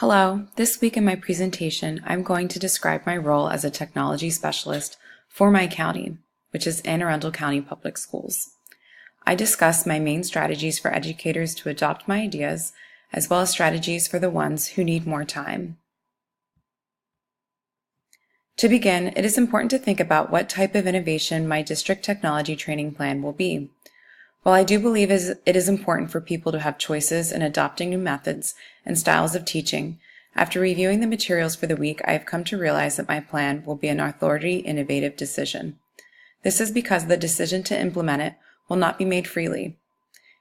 Hello, this week in my presentation, I'm going to describe my role as a technology specialist for my county, which is Anne Arundel County Public Schools. I discuss my main strategies for educators to adopt my ideas, as well as strategies for the ones who need more time. To begin, it is important to think about what type of innovation my district technology training plan will be. While I do believe it is important for people to have choices in adopting new methods and styles of teaching, after reviewing the materials for the week, I have come to realize that my plan will be an authority innovative decision. This is because the decision to implement it will not be made freely.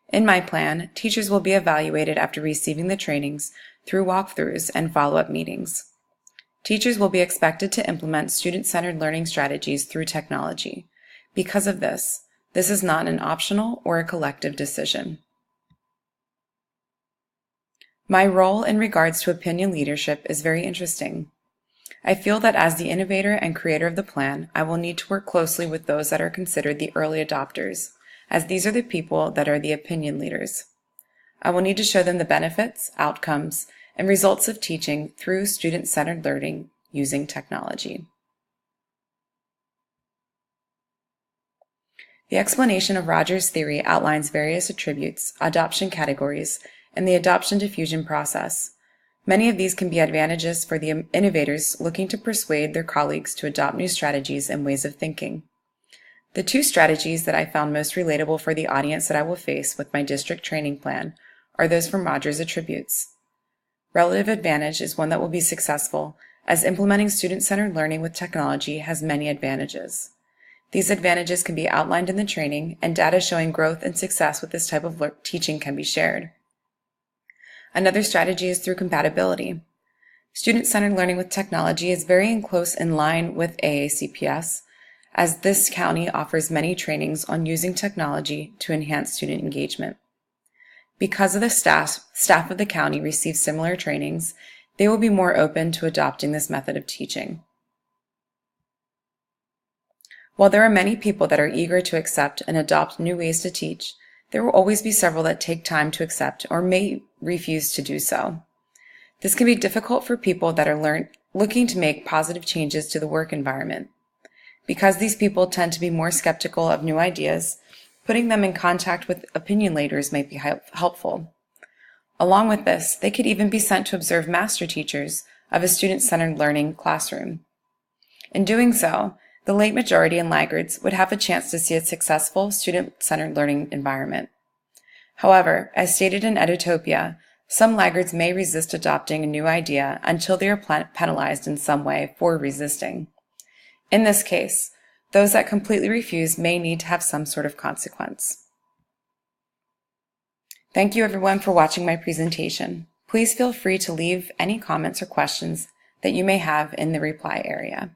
In my plan, teachers will be evaluated after receiving the trainings through walkthroughs and follow-up meetings. Teachers will be expected to implement student-centered learning strategies through technology. Because of this is not an optional or a collective decision. My role in regards to opinion leadership is very interesting. I feel that as the innovator and creator of the plan, I will need to work closely with those that are considered the early adopters, as these are the people that are the opinion leaders. I will need to show them the benefits, outcomes, and results of teaching through student-centered learning using technology. The explanation of Rogers' theory outlines various attributes, adoption categories, and the adoption diffusion process. Many of these can be advantageous for the innovators looking to persuade their colleagues to adopt new strategies and ways of thinking. The two strategies that I found most relatable for the audience that I will face with my district training plan are those from Rogers' attributes. Relative advantage is one that will be successful, as implementing student-centered learning with technology has many advantages. These advantages can be outlined in the training, and data showing growth and success with this type of teaching can be shared. Another strategy is through compatibility. Student-centered learning with technology is very close in line with AACPS, as this county offers many trainings on using technology to enhance student engagement. Because of the staff of the county receive similar trainings, they will be more open to adopting this method of teaching. While there are many people that are eager to accept and adopt new ways to teach, there will always be several that take time to accept or may refuse to do so. This can be difficult for people that are looking to make positive changes to the work environment. Because these people tend to be more skeptical of new ideas, putting them in contact with opinion leaders may be helpful. Along with this, they could even be sent to observe master teachers of a student-centered learning classroom. In doing so, the late majority and laggards would have a chance to see a successful student-centered learning environment. However, as stated in Edutopia, some laggards may resist adopting a new idea until they are penalized in some way for resisting. In this case, those that completely refuse may need to have some sort of consequence. Thank you everyone for watching my presentation. Please feel free to leave any comments or questions that you may have in the reply area.